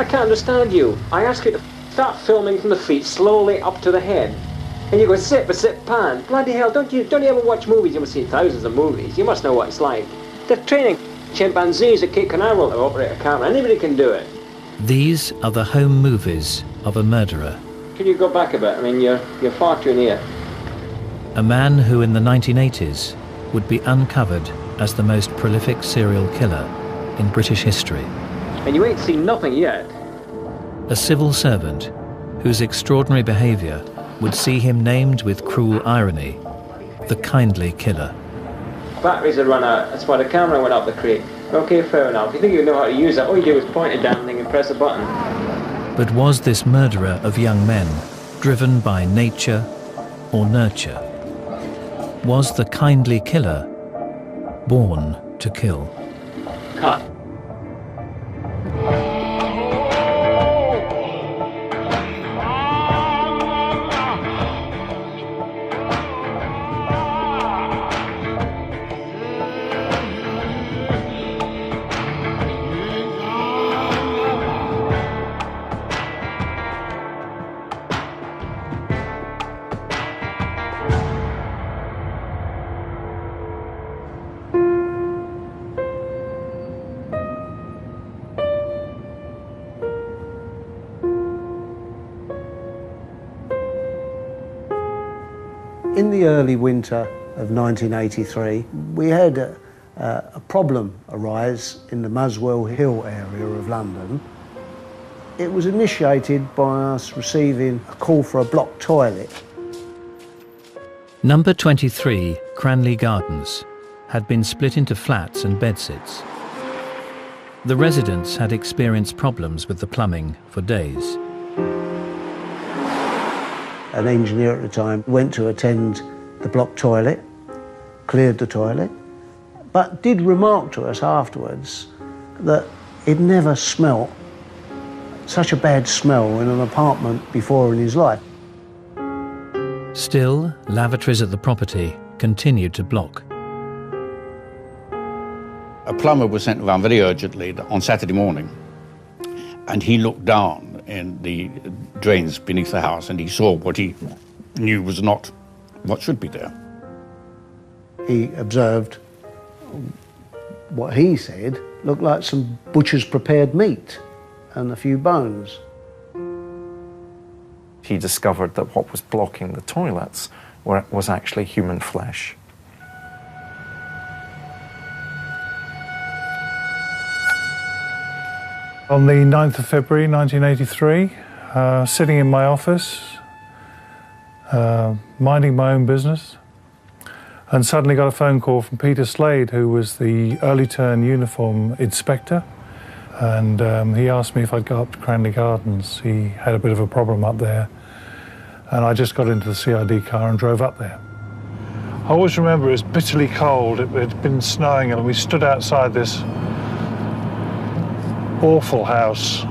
I can't understand you. I ask you to start filming from the feet slowly up to the head. And you go, sit, but sit, pan. Bloody hell, don't you ever watch movies? You must see thousands of movies. You must know what it's like. They're training chimpanzees at Cape Canaveral to operate a camera. Anybody can do it. These are the home movies of a murderer. Can you go back a bit? I mean, you're far too near. A man who in the 1980s would be uncovered as the most prolific serial killer in British history. And you ain't seen nothing yet. A civil servant whose extraordinary behaviour would see him named with cruel irony, the kindly killer. Batteries had run out, that's why the camera went up the creek. Okay, fair enough. If you think you know how to use it, all you do is point a damn thing and press a button. But was this murderer of young men driven by nature or nurture? Was the kindly killer born to kill? Cut. In the early winter of 1983, we had a problem arise in the Muswell Hill area of London. It was initiated by us receiving a call for a blocked toilet. Number 23, Cranley Gardens, had been split into flats and bedsits. The residents had experienced problems with the plumbing for days. An engineer at the time went to attend the blocked toilet, cleared the toilet, but did remark to us afterwards that he'd never smelt such a bad smell in an apartment before in his life. Still, lavatories at the property continued to block. A plumber was sent around very urgently on Saturday morning, and he looked down in the drains beneath the house and he saw what he knew was not what should be there. He observed what he said looked like some butcher's prepared meat and a few bones. He discovered that what was blocking the toilets was actually human flesh. On the 9th of February 1983, sitting in my office, minding my own business, and suddenly got a phone call from Peter Slade, who was the early turn uniform inspector, and he asked me if I'd go up to Cranley Gardens. He had a bit of a problem up there, and I just got into the CID car and drove up there. I always remember it was bitterly cold. It had been snowing, and we stood outside this awful house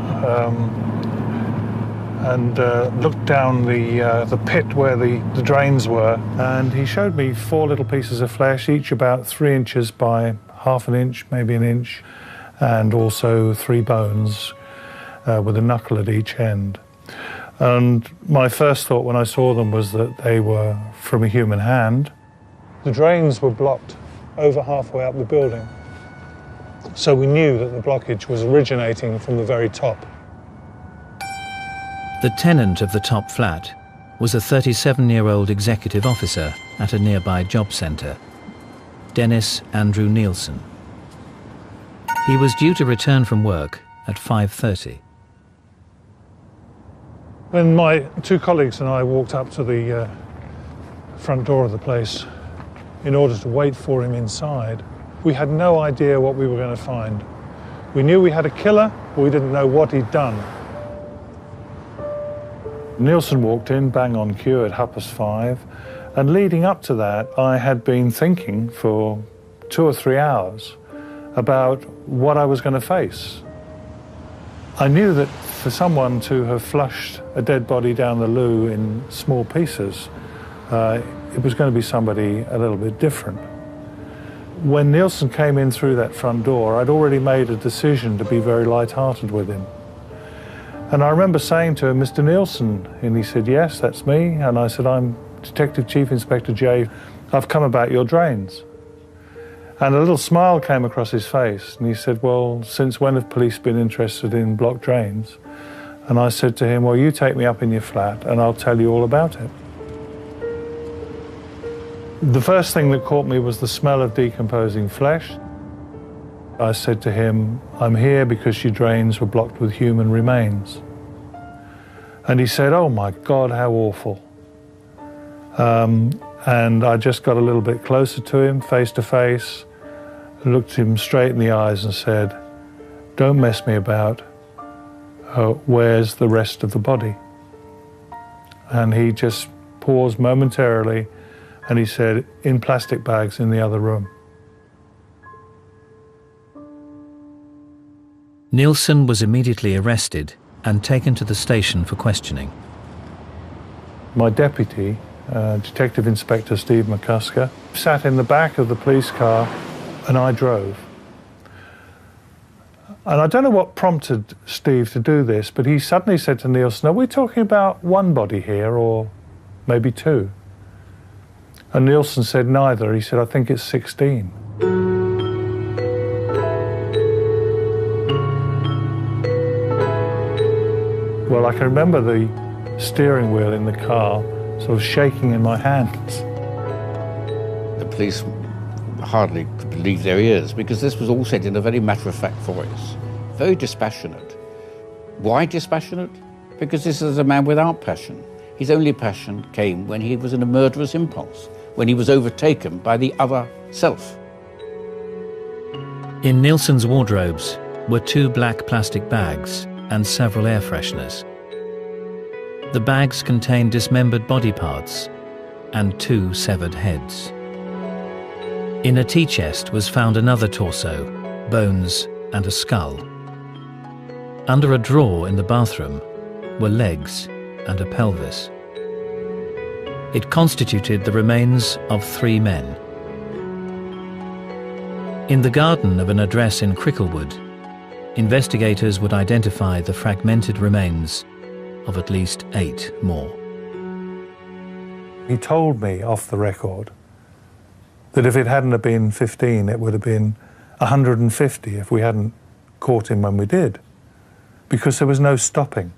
and looked down the pit where the drains were, and he showed me 4 little pieces of flesh, each about 3 inches by half an inch, maybe an inch, and also 3 bones with a knuckle at each end. And my first thought when I saw them was that they were from a human hand. The drains were blocked over halfway up the building, so we knew that the blockage was originating from the very top. The tenant of the top flat was a 37-year-old executive officer at a nearby job centre, Dennis Andrew Nilsen. He was due to return from work at 5:30. When my 2 colleagues and I walked up to the front door of the place in order to wait for him inside, we had no idea what we were going to find. We knew we had a killer, but we didn't know what he'd done. Nilsen walked in, bang on cue at 5:30, and leading up to that, I had been thinking for 2 or 3 hours about what I was going to face. I knew that for someone to have flushed a dead body down the loo in small pieces, it was going to be somebody a little bit different. When Nilsen came in through that front door, I'd already made a decision to be very light-hearted with him. And I remember saying to him, "Mr. Nilsen," and he said, "Yes, that's me." And I said, "I'm Detective Chief Inspector J. I've come about your drains." And a little smile came across his face, and he said, "Well, since when have police been interested in blocked drains?" And I said to him, "Well, you take me up in your flat and I'll tell you all about it." The first thing that caught me was the smell of decomposing flesh. I said to him, "I'm here because your drains were blocked with human remains." And he said, "Oh my God, how awful." And I just got a little bit closer to him, face to face, looked him straight in the eyes and said, "Don't mess me about. Where's the rest of the body?" And he just paused momentarily and he said, "In plastic bags in the other room." Nilsen was immediately arrested and taken to the station for questioning. My deputy, Detective Inspector Steve McCusker, sat in the back of the police car and I drove. And I don't know what prompted Steve to do this, but he suddenly said to Nilsen, "Are we talking about one body here or maybe two?" And Nilsen said neither. He said, "I think it's 16. Well, I can remember the steering wheel in the car sort of shaking in my hands. The police hardly could believe their ears because this was all said in a very matter-of-fact voice, very dispassionate. Why dispassionate? Because this is a man without passion. His only passion came when he was in a murderous impulse, when he was overtaken by the other self. In Nilsen's wardrobes were 2 black plastic bags and several air fresheners. The bags contained dismembered body parts and 2 severed heads. In a tea chest was found another torso, bones and a skull. Under a drawer in the bathroom were legs and a pelvis. It constituted the remains of 3 men. In the garden of an address in Cricklewood, investigators would identify the fragmented remains of at least 8 more. He told me off the record that if it hadn't have been 15, it would have been 150 if we hadn't caught him when we did, because there was no stopping.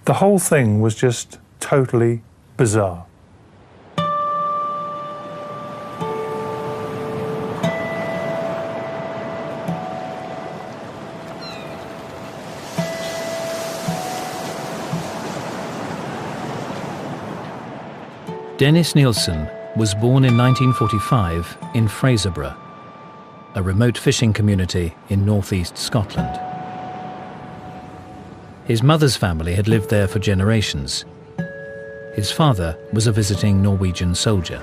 The whole thing was just totally bizarre. Dennis Nilsen was born in 1945 in Fraserburgh, a remote fishing community in northeast Scotland. His mother's family had lived there for generations. His father was a visiting Norwegian soldier.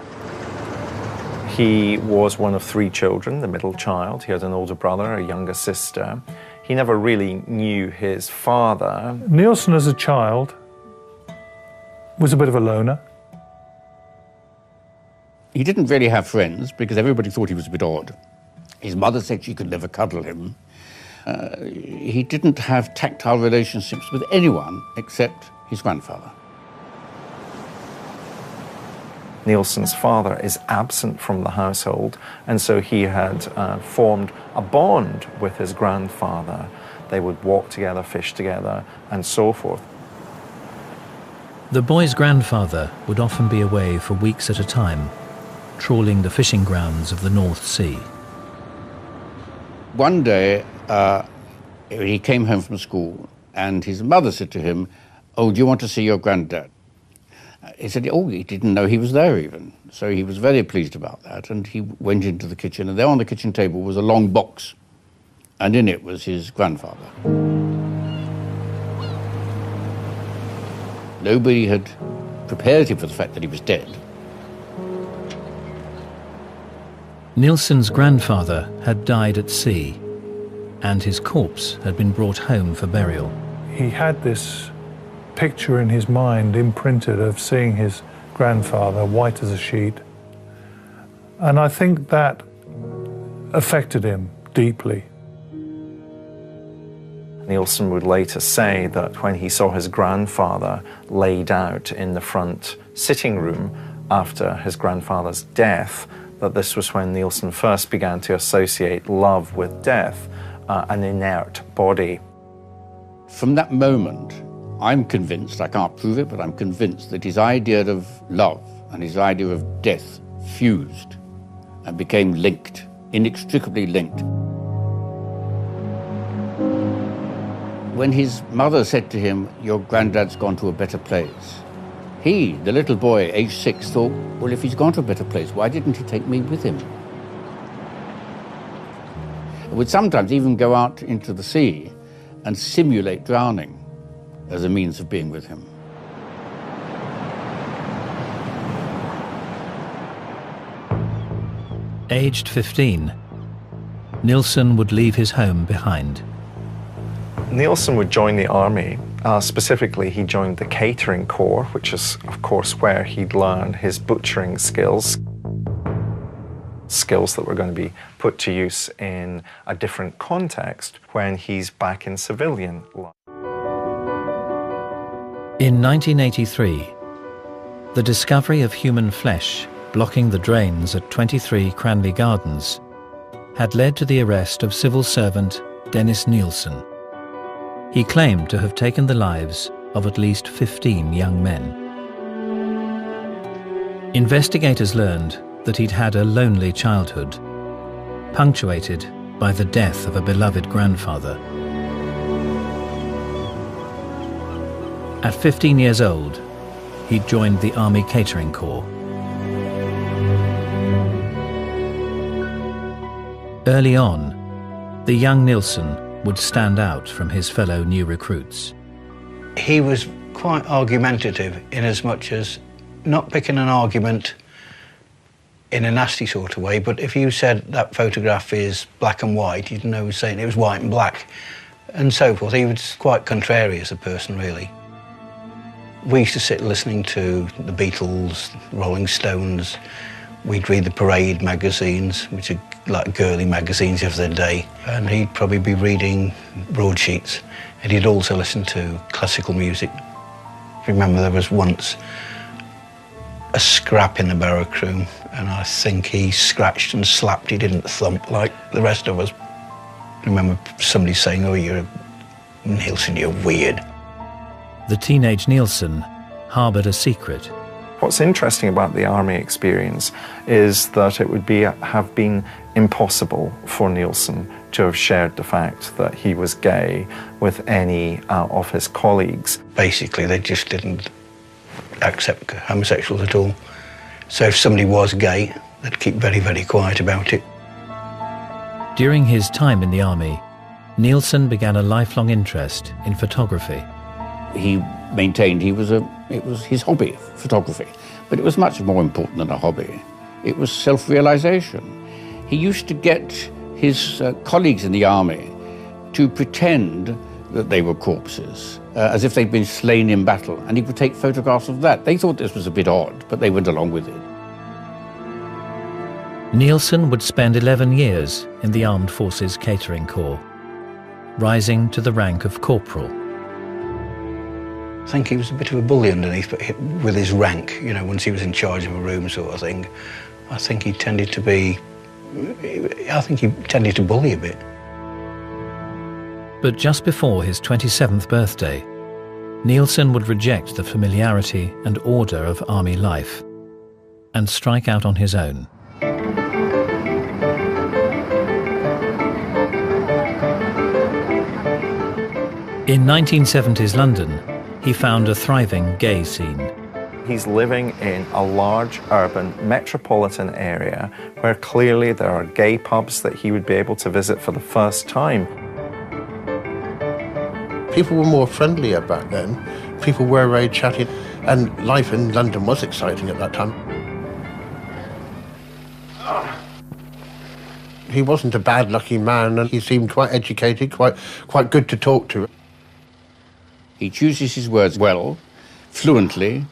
He was one of 3 children, the middle child. He had an older brother, a younger sister. He never really knew his father. Nilsen as a child was a bit of a loner. He didn't really have friends because everybody thought he was a bit odd. His mother said she could never cuddle him. He didn't have tactile relationships with anyone except his grandfather. Nilsen's father is absent from the household, and so he had formed a bond with his grandfather. They would walk together, fish together, and so forth. The boy's grandfather would often be away for weeks at a time, trawling the fishing grounds of the North Sea. One day, he came home from school, and his mother said to him, "Oh, do you want to see your granddad?" He said, oh, he didn't know he was there even. So he was very pleased about that, and he went into the kitchen, and there on the kitchen table was a long box, and in it was his grandfather. Nobody had prepared him for the fact that he was dead. Nilsen's grandfather had died at sea, and his corpse had been brought home for burial. He had this picture in his mind imprinted of seeing his grandfather white as a sheet, and I think that affected him deeply. Nilsen would later say that when he saw his grandfather laid out in the front sitting room after his grandfather's death, that this was when Nilsen first began to associate love with death, an inert body. From that moment, I'm convinced, I can't prove it, but I'm convinced that his idea of love and his idea of death fused and became linked, inextricably linked. When his mother said to him, "Your granddad's gone to a better place," he, the little boy, aged 6, thought, well, if he's gone to a better place, why didn't he take me with him? He would sometimes even go out into the sea and simulate drowning as a means of being with him. Aged 15, Nilsen would leave his home behind. Nilsen would join the army. Specifically, he joined the catering corps, which is, of course, where he'd learn his butchering skills. Skills that were going to be put to use in a different context when he's back in civilian life. In 1983, the discovery of human flesh blocking the drains at 23 Cranley Gardens had led to the arrest of civil servant Dennis Nilsen. He claimed to have taken the lives of at least 15 young men. Investigators learned that he'd had a lonely childhood, punctuated by the death of a beloved grandfather. At 15 years old, he joined the Army Catering Corps. Early on, the young Nilsen would stand out from his fellow new recruits. He was quite argumentative in as much as not picking an argument in a nasty sort of way, but if you said that photograph is black and white, you'd know he was saying it was white and black, and so forth. He was quite contrary as a person, really. We used to sit listening to the Beatles, Rolling Stones. We'd read the Parade magazines, which are like girly magazines of the day, and he'd probably be reading broadsheets, and he'd also listen to classical music. I remember there was once a scrap in the barrack room, and I think he scratched and slapped, he didn't thump like the rest of us. I remember somebody saying, "Oh, Nilsen, you're weird." The teenage Nilsen harboured a secret. What's interesting about the army experience is that it would have been impossible for Nilsen to have shared the fact that he was gay with any of his colleagues. Basically, they just didn't accept homosexuals at all. So if somebody was gay, they'd keep very, very quiet about it. During his time in the army, Nilsen began a lifelong interest in photography. He maintained it was his hobby, photography, but it was much more important than a hobby. It was self-realization. He used to get his colleagues in the army to pretend that they were corpses, as if they'd been slain in battle, and he would take photographs of that. They thought this was a bit odd, but they went along with it. Nilsen would spend 11 years in the Armed Forces Catering Corps, rising to the rank of corporal. I think he was a bit of a bully underneath, but with his rank, you know, once he was in charge of a room sort of thing, I think he tended to bully a bit. But just before his 27th birthday, Nilsen would reject the familiarity and order of army life and strike out on his own. In 1970s London, he found a thriving gay scene. He's living in a large urban metropolitan area where clearly there are gay pubs that he would be able to visit for the first time. People were more friendlier back then. People were very chatty, and life in London was exciting at that time. He wasn't a bad-looking man, and he seemed quite educated, quite good to talk to. He chooses his words well, fluently,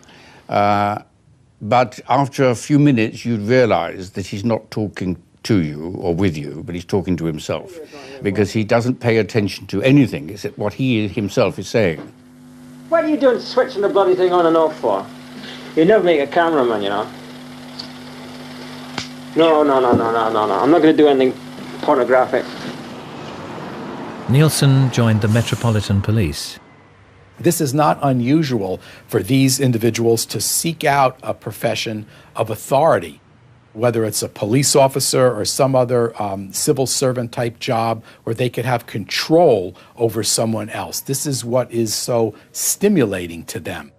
but after a few minutes you'd realise that he's not talking to you or with you, but he's talking to himself, because he doesn't pay attention to anything except what he himself is saying. What are you doing switching the bloody thing on and off for? You never make a cameraman, you know. No. I'm not going to do anything pornographic. Nilsen joined the Metropolitan Police. This is not unusual for these individuals to seek out a profession of authority, whether it's a police officer or some other civil servant type job where they could have control over someone else. This is what is so stimulating to them.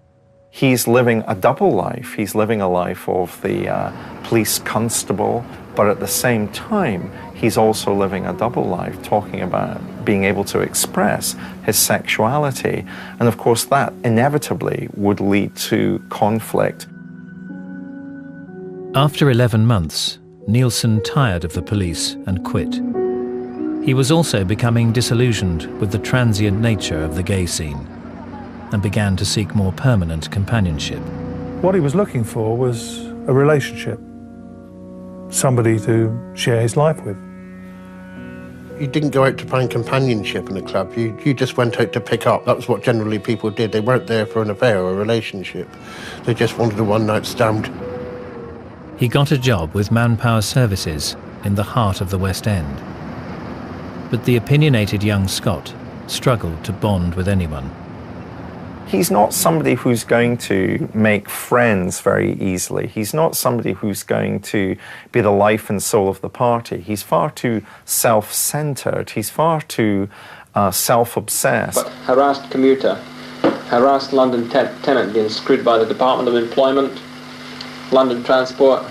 He's living a double life. He's living a life of the police constable, but at the same time, he's also living a double life, talking about being able to express his sexuality. And of course, that inevitably would lead to conflict. After 11 months, Nilsen tired of the police and quit. He was also becoming disillusioned with the transient nature of the gay scene and began to seek more permanent companionship. What he was looking for was a relationship, somebody to share his life with. You didn't go out to find companionship in a club, you just went out to pick up. That was what generally people did. They weren't there for an affair or a relationship. They just wanted a one-night stand. He got a job with Manpower Services in the heart of the West End. But the opinionated young Scot struggled to bond with anyone. He's not somebody who's going to make friends very easily. He's not somebody who's going to be the life and soul of the party. He's far too self-centered. He's far too self-obsessed. But harassed commuter, harassed London tenant being screwed by the Department of Employment, London Transport,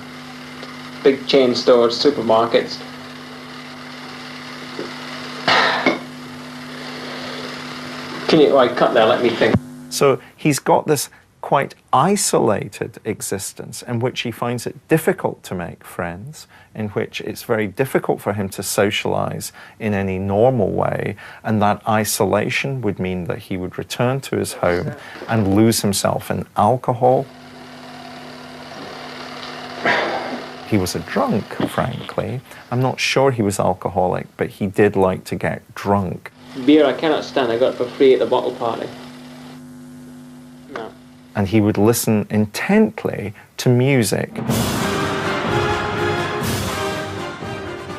big chain stores, supermarkets. Can you, cut there, let me think. So he's got this quite isolated existence in which he finds it difficult to make friends, in which it's very difficult for him to socialize in any normal way, and that isolation would mean that he would return to his home and lose himself in alcohol. He was a drunk, frankly. I'm not sure he was alcoholic, but he did like to get drunk. Beer I cannot stand, I got it for free at the bottle party. No. And he would listen intently to music.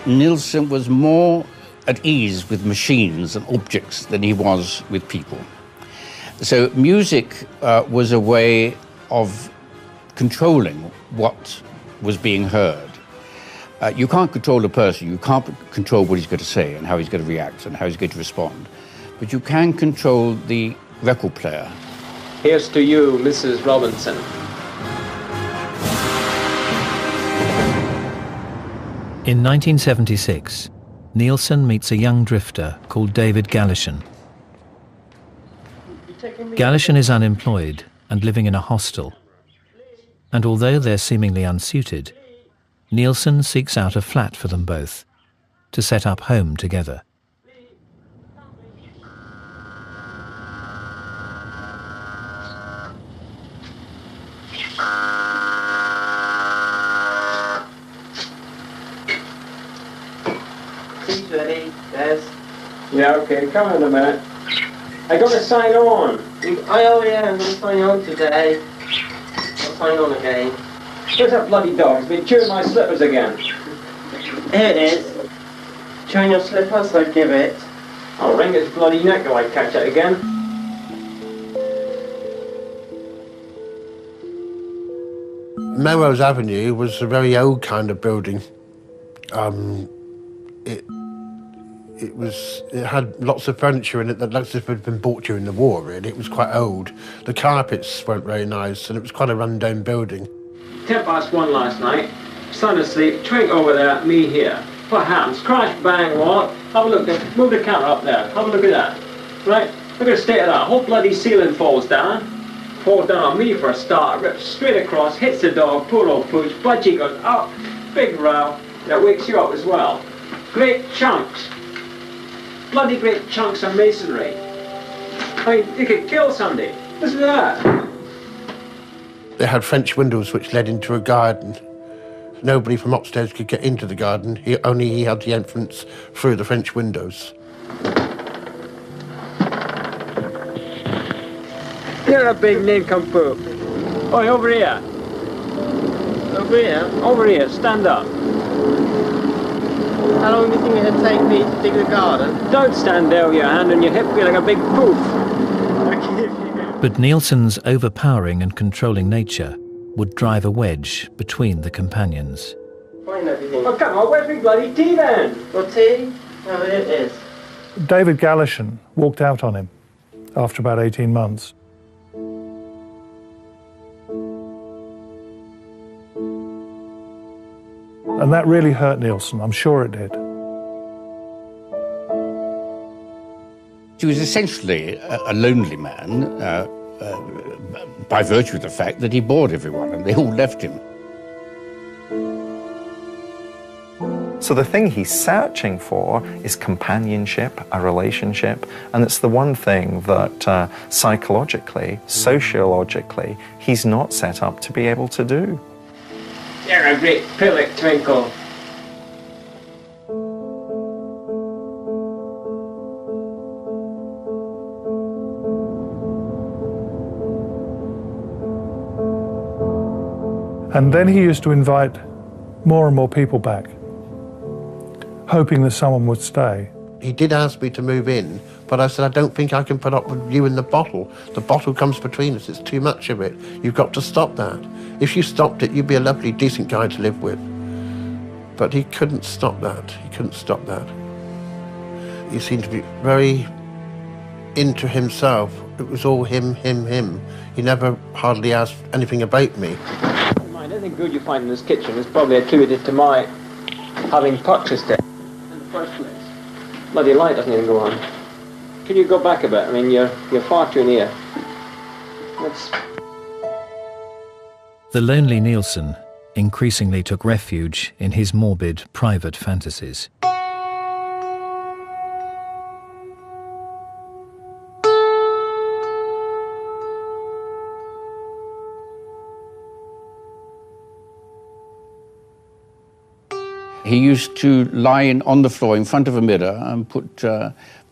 Nilsen was more at ease with machines and objects than he was with people. So music was a way of controlling what was being heard. You can't control a person, you can't control what he's going to say and how he's going to react and how he's going to respond, but you can control the record player. Here's to you, Mrs. Robinson. In 1976, Nilsen meets a young drifter called David Galashan. Galashan is unemployed and living in a hostel. And although they're seemingly unsuited, Nilsen seeks out a flat for them both to set up home together. He's ready, Des. Yeah, okay, come in a minute. I got to sign on. Oh yeah, I'm going to sign on today. I'll sign on again. Where's that bloody dog? It's been chewing my slippers again. Here it is. Chewing your slippers, I'd give it. I'll wring its bloody neck if I catch it again. Melrose Avenue was a very old kind of building. It had lots of furniture in it that lots of had been bought during the war, really. It was quite old. The carpets weren't very nice, and it was quite a run-down building. 1:10 last night, son asleep, twink over there, me here. What happens? Crash, bang, what? Have a look, move the camera up there, have a look at that. Right, look at the state of that, whole bloody ceiling falls down on me for a start, rips straight across, hits the dog, poor old pooch, budgie goes up, big row, that wakes you up as well. Great chunks, bloody great chunks of masonry. I mean, you could kill somebody, listen to that. They had French windows which led into a garden, Nobody from upstairs could get into the garden. Only he had the entrance through the French windows. You're a big nincompoop. Oi, over here. Over here? Over here, stand up. How long do you think it'd take me to dig the garden? Don't stand there with your hand on your hip, be like a big poof. But Nilsen's overpowering and controlling nature would drive a wedge between the companions. Find everything. Oh, come on, where's my bloody tea then? Well, tea? Oh, it is. David Gallishan walked out on him after about 18 months. And that really hurt Nilsen, I'm sure it did. He was essentially a lonely man by virtue of the fact that he bored everyone and they all left him. So the thing he's searching for is companionship, a relationship, and it's the one thing that psychologically, sociologically, he's not set up to be able to do. You're a great pillock, Twinkle. And then he used to invite more and more people back, hoping that someone would stay. He did ask me to move in, but I said, I don't think I can put up with you in the bottle. The bottle comes between us, it's too much of it. You've got to stop that. If you stopped it, you'd be a lovely, decent guy to live with. But he couldn't stop that. He couldn't stop that. He seemed to be very into himself. It was all him, him, him. He never hardly asked anything about me. Anything good you find in this kitchen is probably attributed to my having purchased it in the first place. Bloody light doesn't even go on. Can you go back a bit? I mean, you're far too near. The lonely Nilsen increasingly took refuge in his morbid private fantasies. He used to lie on the floor in front of a mirror and put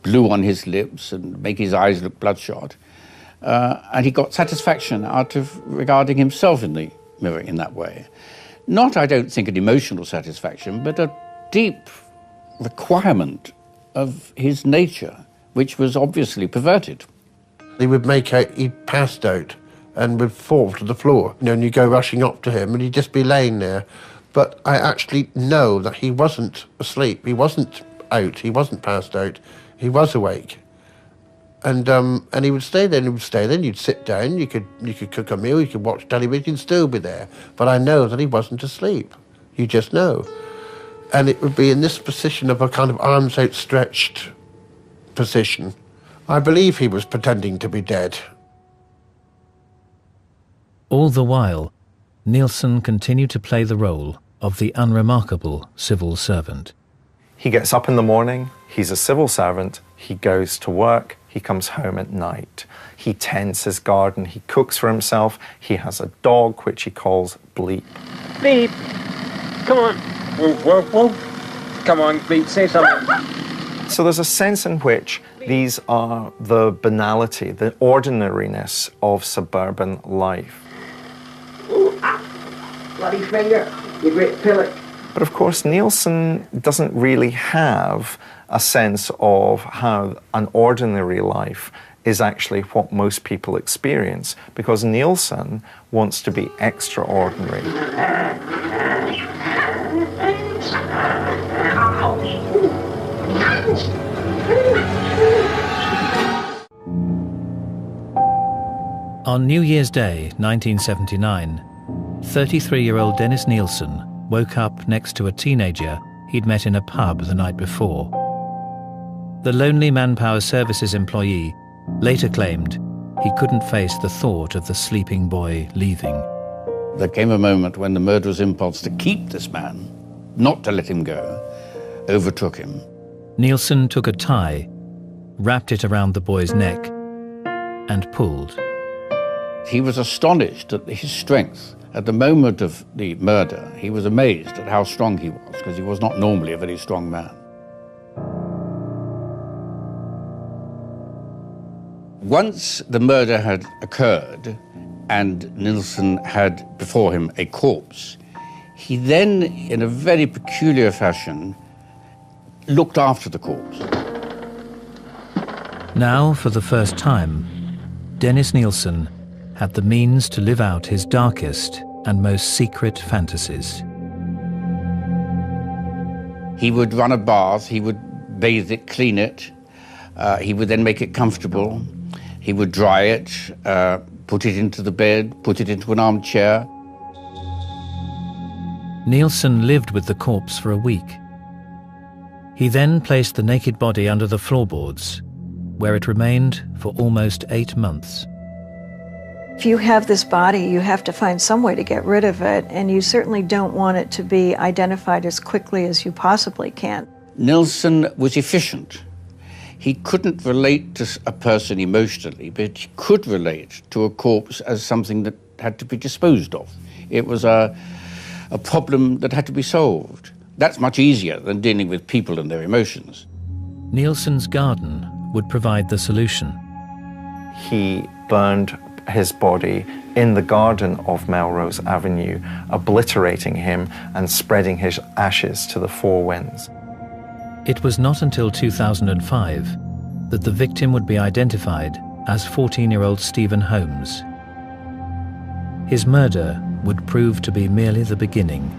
glue on his lips and make his eyes look bloodshot. And he got satisfaction out of regarding himself in the mirror in that way. Not, I don't think, an emotional satisfaction, but a deep requirement of his nature, which was obviously perverted. He would make out he'd passed out and would fall to the floor. You know, and you go rushing up to him and he'd just be laying there. But I actually know that he wasn't asleep. He wasn't out. He wasn't passed out. He was awake. And he would stay there and he would stay there and you'd sit down, you could cook a meal, you could watch television, still be there. But I know that he wasn't asleep. You just know. And it would be in this position of a kind of arms outstretched position. I believe he was pretending to be dead. All the while, Nilsen continued to play the role of the unremarkable civil servant. He gets up in the morning, he's a civil servant, he goes to work, he comes home at night. He tends his garden, he cooks for himself, he has a dog which he calls Bleep. Bleep! Come on. Woof, woof, woof. Come on, Bleep, say something. So there's a sense in which these are the banality, the ordinariness of suburban life. Ooh, ah. Bloody finger, you great pillock. But of course, Nilsen doesn't really have a sense of how an ordinary life is actually what most people experience, because Nilsen wants to be extraordinary. On New Year's Day, 1979, 33-year-old Dennis Nilsen woke up next to a teenager he'd met in a pub the night before. The lonely Manpower Services employee later claimed he couldn't face the thought of the sleeping boy leaving. There came a moment when the murderous impulse to keep this man, not to let him go, overtook him. Nilsen took a tie, wrapped it around the boy's neck, and pulled. He was astonished at his strength At the moment of the murder, he was amazed at how strong he was, because he was not normally a very strong man. Once the murder had occurred and Nilsen had before him a corpse, he then, in a very peculiar fashion, looked after the corpse. Now, for the first time, Dennis Nilsen had the means to live out his darkest and most secret fantasies. He would run a bath, he would bathe it, clean it, he would then make it comfortable, he would dry it, put it into the bed, put it into an armchair. Nilsen lived with the corpse for a week. He then placed the naked body under the floorboards, where it remained for almost 8 months. If you have this body, you have to find some way to get rid of it, and you certainly don't want it to be identified as quickly as you possibly can. Nilsen was efficient. He couldn't relate to a person emotionally, but he could relate to a corpse as something that had to be disposed of. It was a problem that had to be solved. That's much easier than dealing with people and their emotions. Nilsen's garden would provide the solution. He burned his body in the garden of Melrose Avenue, obliterating him and spreading his ashes to the four winds. It was not until 2005 that the victim would be identified as 14-year-old Stephen Holmes. His murder would prove to be merely the beginning.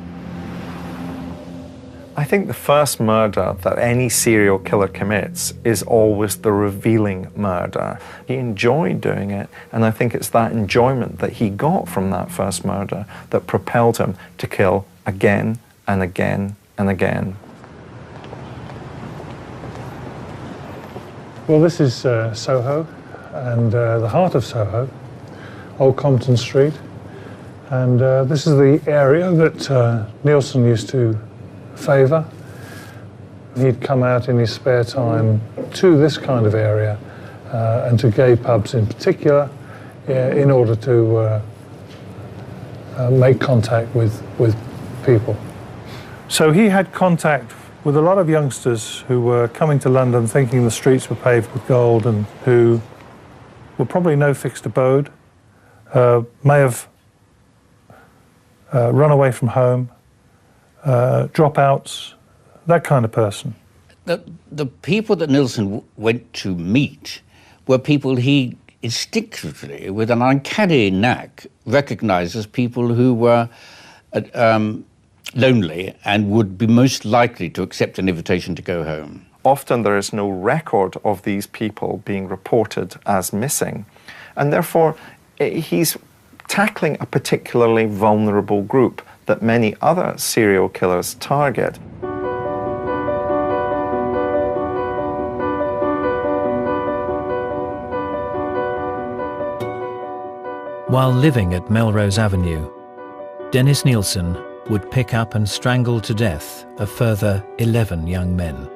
I think the first murder that any serial killer commits is always the revealing murder. He enjoyed doing it, and I think it's that enjoyment that he got from that first murder that propelled him to kill again and again and again. Well, this is Soho, and the heart of Soho, Old Compton Street. And this is the area that Nilsen used to favour. He'd come out in his spare time to this kind of area and to gay pubs in particular in order to make contact with people. So he had contact with a lot of youngsters who were coming to London thinking the streets were paved with gold and who were probably no fixed abode, may have run away from home, dropouts, that kind of person. The people that Nilsen went to meet were people he instinctively, with an uncanny knack, recognised as people who were lonely and would be most likely to accept an invitation to go home. Often there is no record of these people being reported as missing, and therefore he's tackling a particularly vulnerable group that many other serial killers target. While living at Melrose Avenue, Dennis Nilsen would pick up and strangle to death a further 11 young men.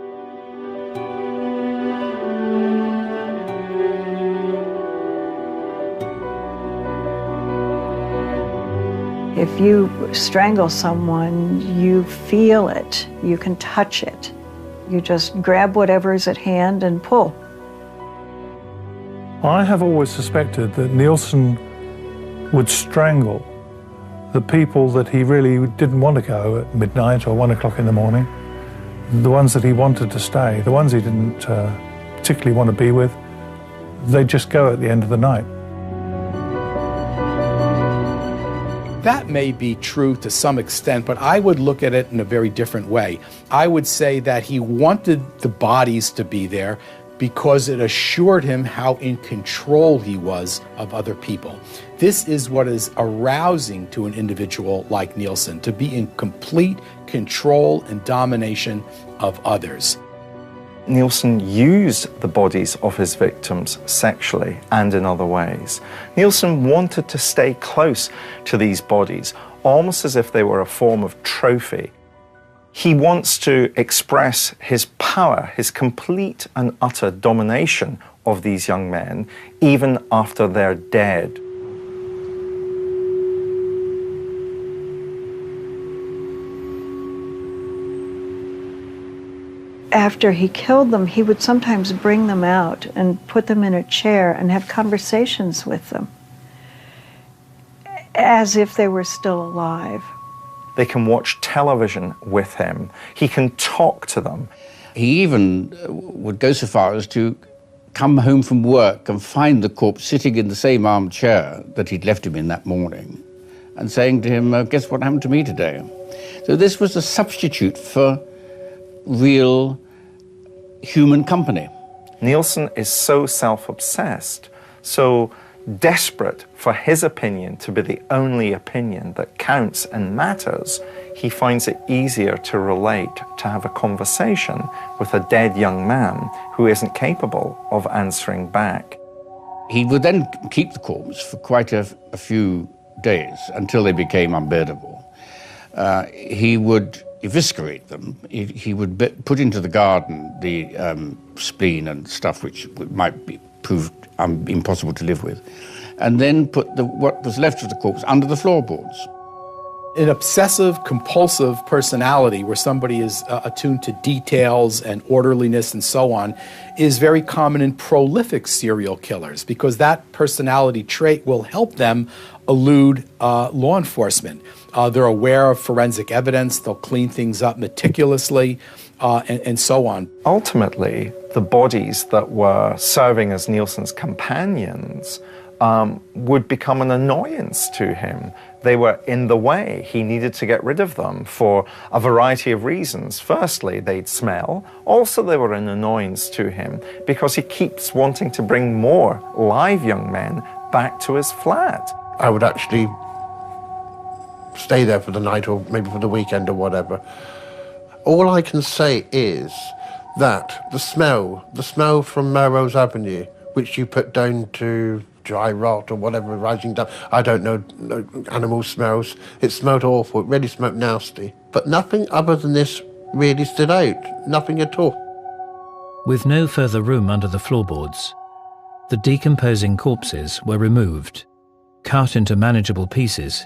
If you strangle someone, you feel it, you can touch it. You just grab whatever's at hand and pull. I have always suspected that Nilsen would strangle the people that he really didn't want to go at midnight or 1 o'clock in the morning, the ones that he wanted to stay, the ones he didn't particularly want to be with, they'd just go at the end of the night. That may be true to some extent, but I would look at it in a very different way. I would say that he wanted the bodies to be there because it assured him how in control he was of other people. This is what is arousing to an individual like Nilsen, to be in complete control and domination of others. Nilsen used the bodies of his victims sexually and in other ways. Nilsen wanted to stay close to these bodies, almost as if they were a form of trophy. He wants to express his power, his complete and utter domination of these young men, even after they're dead. after he killed them, he would sometimes bring them out and put them in a chair and have conversations with them as if they were still alive. They can watch television with him. He can talk to them. He even would go so far as to come home from work and find the corpse sitting in the same armchair that he'd left him in that morning and saying to him, guess what happened to me today? So this was a substitute for real human company. Nilsen is so self-obsessed, so desperate for his opinion to be the only opinion that counts and matters, he finds it easier to relate, to have a conversation with a dead young man who isn't capable of answering back. He would then keep the corpse for quite a few days until they became unbearable. He would eviscerate them. He would put into the garden the spleen and stuff which might be proved impossible to live with, and then put what was left of the corpse under the floorboards. An obsessive compulsive personality where somebody is attuned to details and orderliness and so on is very common in prolific serial killers, because that personality trait will help them elude law enforcement. They're aware of forensic evidence, they'll clean things up meticulously, and so on. Ultimately, the bodies that were serving as Nilsen's companions would become an annoyance to him. They were in the way. He needed to get rid of them for a variety of reasons. Firstly, they'd smell. Also, they were an annoyance to him because he keeps wanting to bring more live young men back to his flat. I would actually stay there for the night or maybe for the weekend or whatever. All I can say is that the smell from Melrose Avenue, which you put down to dry rot or whatever rising down, I don't know, animal smells. It smelled awful, it really smelled nasty. But nothing other than this really stood out, nothing at all. With no further room under the floorboards, the decomposing corpses were removed, cut into manageable pieces,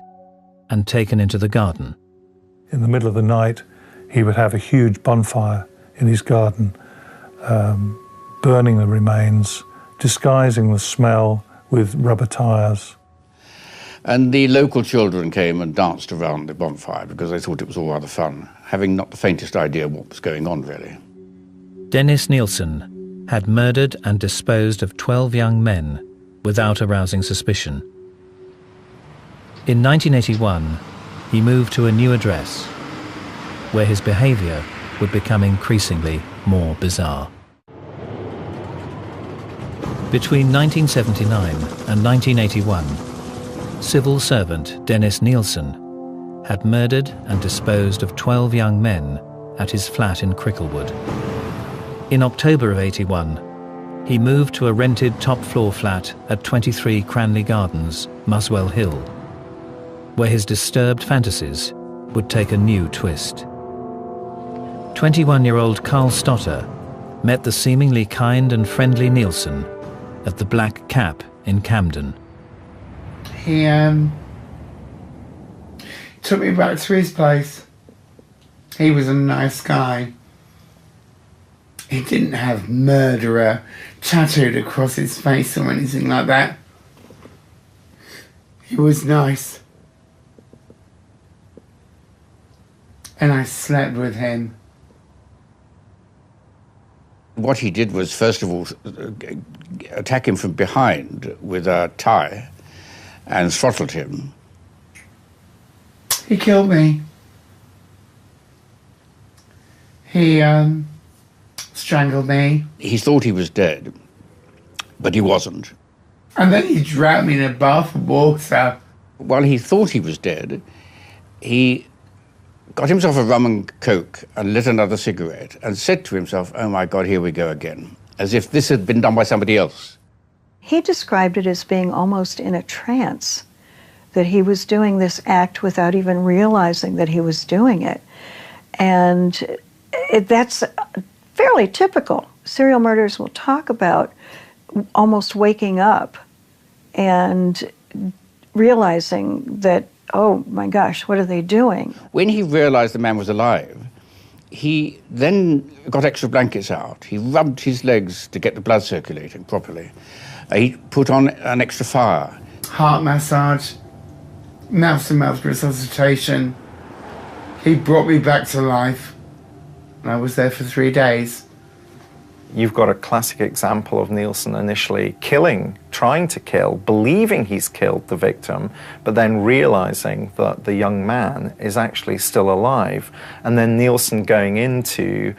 and taken into the garden. In the middle of the night, he would have a huge bonfire in his garden, burning the remains, disguising the smell with rubber tyres. And the local children came and danced around the bonfire because they thought it was all rather fun, having not the faintest idea what was going on, really. Dennis Nilsen had murdered and disposed of 12 young men without arousing suspicion. In 1981, he moved to a new address, where his behaviour would become increasingly more bizarre. Between 1979 and 1981, civil servant Dennis Nilsen had murdered and disposed of 12 young men at his flat in Cricklewood. In October of 81, he moved to a rented top-floor flat at 23 Cranley Gardens, Muswell Hill, where his disturbed fantasies would take a new twist. 21-year-old Carl Stotter met the seemingly kind and friendly Nilsen at the Black Cap in Camden. He took me back to his place. He was a nice guy. He didn't have murderer tattooed across his face or anything like that. He was nice. And I slept with him. What he did was, first of all, attack him from behind with a tie and throttled him. He killed me. He strangled me. He thought he was dead, but he wasn't. And then he drowned me in a bath of water. While he thought he was dead, he got himself a rum and coke and lit another cigarette and said to himself, oh my God, here we go again, as if this had been done by somebody else. He described it as being almost in a trance, that he was doing this act without even realizing that he was doing it. And that's fairly typical. Serial murderers will talk about almost waking up and realizing that, oh my gosh, what are they doing? When he realized the man was alive, He then got extra blankets out. He rubbed his legs to get the blood circulating properly. He put on an extra fire. Heart massage, mouth-to-mouth resuscitation. He brought me back to life. I was there for 3 days. You've got a classic example of Nilsen initially trying to kill, believing he's killed the victim, but then realizing that the young man is actually still alive. And then Nilsen going into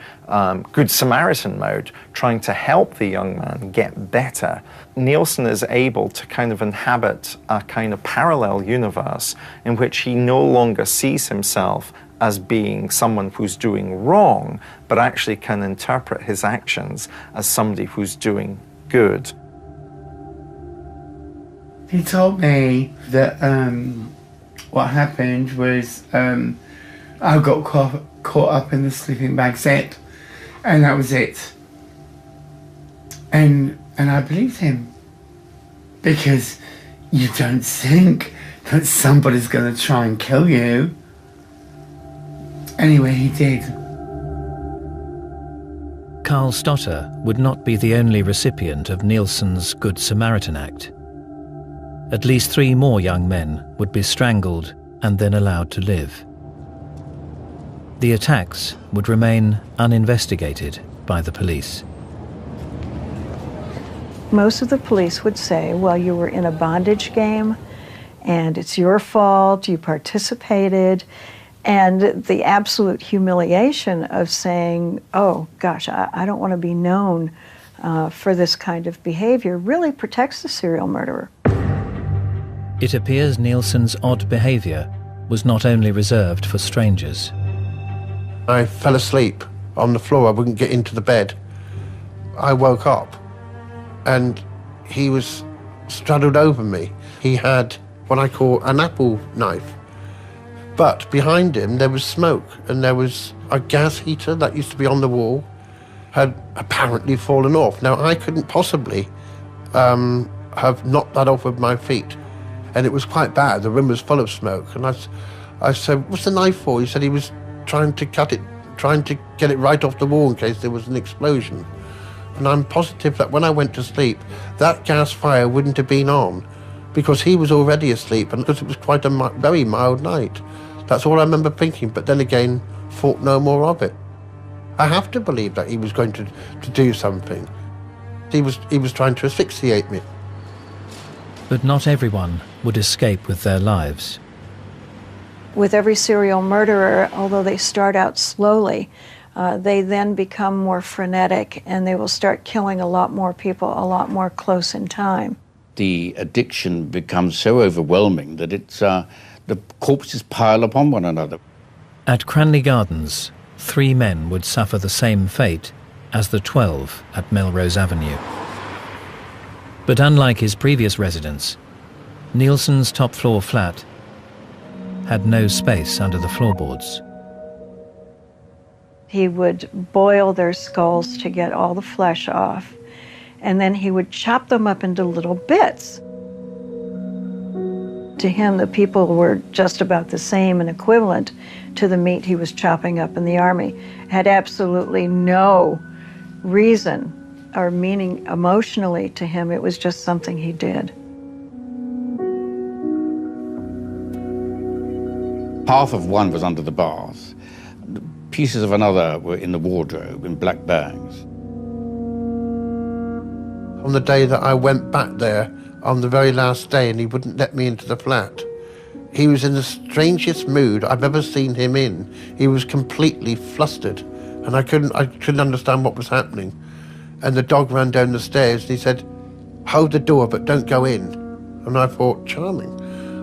Good Samaritan mode, trying to help the young man get better. Nilsen is able to kind of inhabit a kind of parallel universe in which he no longer sees himself as being someone who's doing wrong, but actually can interpret his actions as somebody who's doing good. He told me that what happened was I got caught up in the sleeping bag zip, and that was it. And I believed him, because you don't think that somebody's going to try and kill you. Anyway, he did. Carl Stotter would not be the only recipient of Nilsen's Good Samaritan Act. At least 3 more young men would be strangled and then allowed to live. The attacks would remain uninvestigated by the police. Most of the police would say, well, you were in a bondage game and it's your fault, you participated. And the absolute humiliation of saying, oh, gosh, I don't want to be known for this kind of behavior really protects the serial murderer. It appears Nilsen's odd behavior was not only reserved for strangers. I fell asleep on the floor. I wouldn't get into the bed. I woke up and he was straddled over me. He had what I call an apple knife. But behind him there was smoke, and there was a gas heater that used to be on the wall, had apparently fallen off. Now, I couldn't possibly have knocked that off with my feet, and it was quite bad. The room was full of smoke, and I said, what's the knife for? He said he was trying to get it right off the wall in case there was an explosion. And I'm positive that when I went to sleep, that gas fire wouldn't have been on, because he was already asleep, and because it was quite a very mild night. That's all I remember thinking, but then again, thought no more of it. I have to believe that he was going to do something. He was trying to asphyxiate me. But not everyone would escape with their lives. With every serial murderer, although they start out slowly, they then become more frenetic, and they will start killing a lot more people a lot more close in time. The addiction becomes so overwhelming that the corpses pile upon one another. At Cranley Gardens, 3 men would suffer the same fate as the 12 at Melrose Avenue. But unlike his previous residence, Nilsen's top-floor flat had no space under the floorboards. He would boil their skulls to get all the flesh off, and then he would chop them up into little bits. To him, the people were just about the same and equivalent to the meat he was chopping up in the army. Had absolutely no reason or meaning emotionally to him. It was just something he did. Half of one was under the bath. Pieces of another were in the wardrobe in black bags. On the day that I went back there, on the very last day, and he wouldn't let me into the flat, he was in the strangest mood I've ever seen him in. He was completely flustered, and I couldn't understand what was happening. And the dog ran down the stairs, and he said, hold the door, but don't go in. And I thought, charming.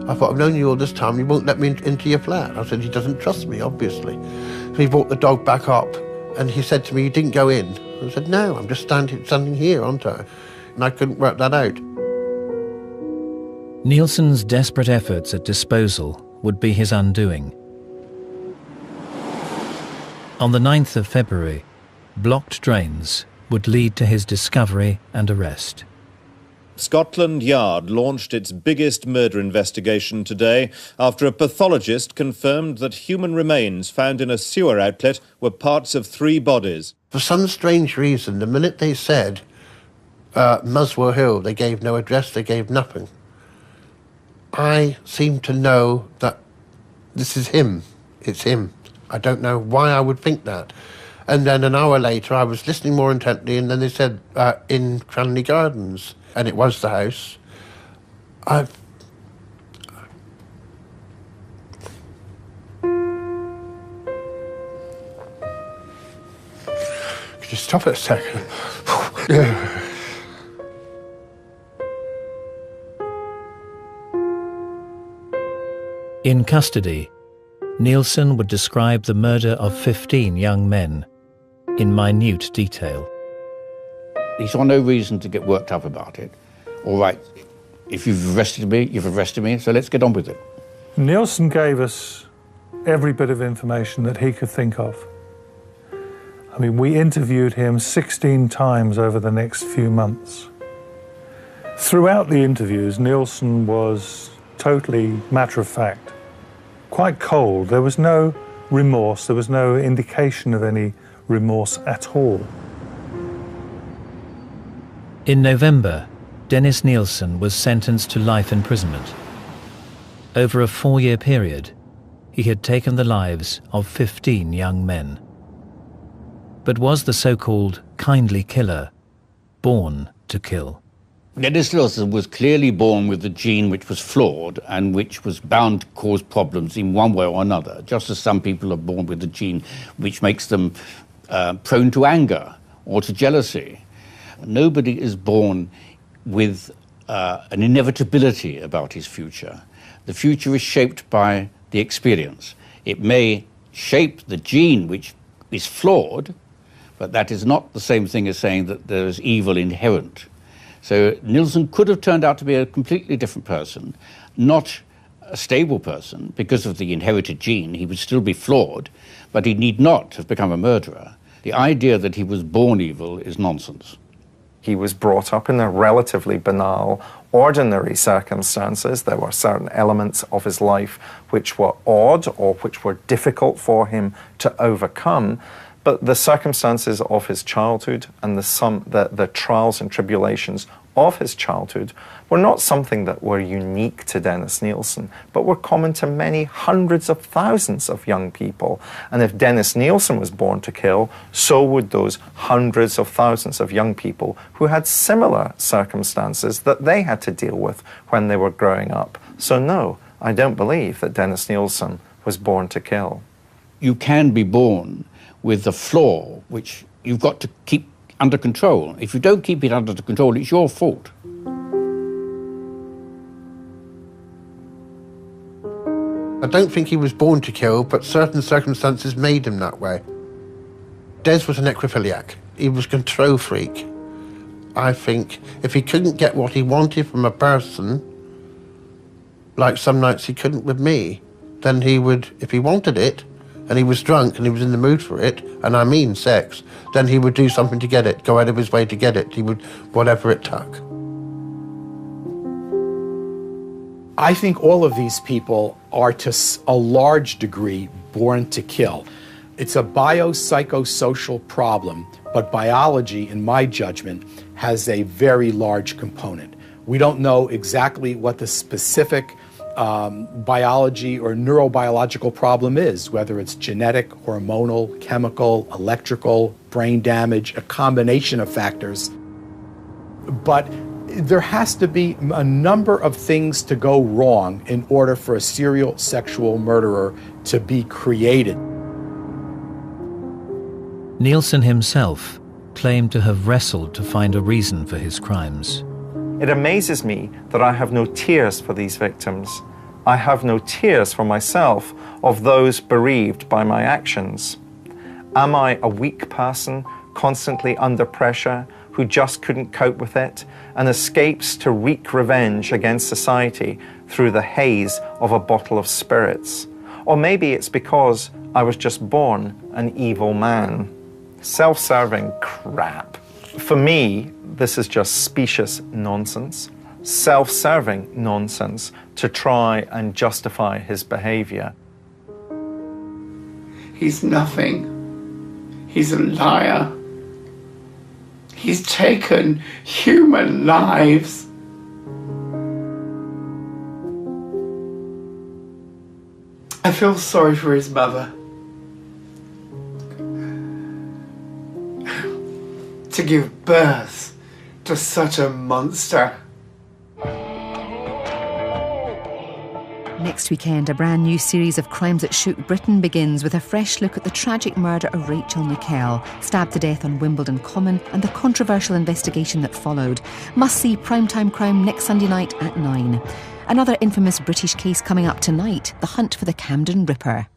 I thought, I've known you all this time, you won't let me into your flat. I said, he doesn't trust me, obviously. So he brought the dog back up, and he said to me, you didn't go in. I said, no, I'm just standing here, aren't I? And I couldn't work that out. Nilsen's desperate efforts at disposal would be his undoing. On the 9th of February, blocked drains would lead to his discovery and arrest. Scotland Yard launched its biggest murder investigation today after a pathologist confirmed that human remains found in a sewer outlet were parts of 3 bodies. For some strange reason, the minute they said Muswell Hill, they gave no address, they gave nothing. I seem to know that this is him. It's him. I don't know why I would think that. And then an hour later, I was listening more intently, and then they said in Cranley Gardens. And it was the house. Could you stop it a second? In custody, Nilsen would describe the murder of 15 young men in minute detail. He saw no reason to get worked up about it. All right, if you've arrested me, so let's get on with it. Nilsen gave us every bit of information that he could think of. I mean, we interviewed him 16 times over the next few months. Throughout the interviews, Nilsen was totally matter-of-fact, quite cold. There was no remorse, there was no indication of any remorse at all. In November, Dennis Nilsen was sentenced to life imprisonment. Over a 4-year period, he had taken the lives of 15 young men. But was the so-called kindly killer born to kill? Dennis Nilsen was clearly born with a gene which was flawed and which was bound to cause problems in one way or another, just as some people are born with a gene which makes them prone to anger or to jealousy. Nobody is born with an inevitability about his future. The future is shaped by the experience. It may shape the gene which is flawed, but that is not the same thing as saying that there is evil inherent. So Nilsen could have turned out to be a completely different person, not a stable person. Because of the inherited gene, he would still be flawed, but he need not have become a murderer. The idea that he was born evil is nonsense. He was brought up in a relatively banal, ordinary circumstances. There were certain elements of his life which were odd or which were difficult for him to overcome. But the circumstances of his childhood and the trials and tribulations of his childhood were not something that were unique to Dennis Nilsen, but were common to many hundreds of thousands of young people. And if Dennis Nilsen was born to kill, so would those hundreds of thousands of young people who had similar circumstances that they had to deal with when they were growing up. So no, I don't believe that Dennis Nilsen was born to kill. You can be born with a flaw which you've got to keep under control. If you don't keep it under control, it's your fault. I don't think he was born to kill, but certain circumstances made him that way. Des was a necrophiliac. He was a control freak. I think if he couldn't get what he wanted from a person, like some nights he couldn't with me, then he would, if he wanted it, and he was drunk and he was in the mood for it, and I mean sex, then he would do something to get it, go out of his way to get it. He would, whatever it took. I think all of these people are to a large degree born to kill. It's a biopsychosocial problem, but biology, in my judgment, has a very large component. We don't know exactly what the specific biology or neurobiological problem is, whether it's genetic, hormonal, chemical, electrical, brain damage, a combination of factors. But there has to be a number of things to go wrong in order for a serial sexual murderer to be created. Nilsen himself claimed to have wrestled to find a reason for his crimes. It amazes me that I have no tears for these victims. I have no tears for myself of those bereaved by my actions. Am I a weak person, constantly under pressure, who just couldn't cope with it, and escapes to wreak revenge against society through the haze of a bottle of spirits? Or maybe it's because I was just born an evil man. Self-serving crap. For me, this is just specious nonsense, self-serving nonsense to try and justify his behaviour. He's nothing. He's a liar. He's taken human lives. I feel sorry for his mother. To give birth to such a monster. Next weekend, a brand new series of crimes that shook Britain begins with a fresh look at the tragic murder of Rachel Nickel, stabbed to death on Wimbledon Common, and the controversial investigation that followed. Must see Primetime Crime next Sunday night at 9. Another infamous British case coming up tonight, the hunt for the Camden Ripper.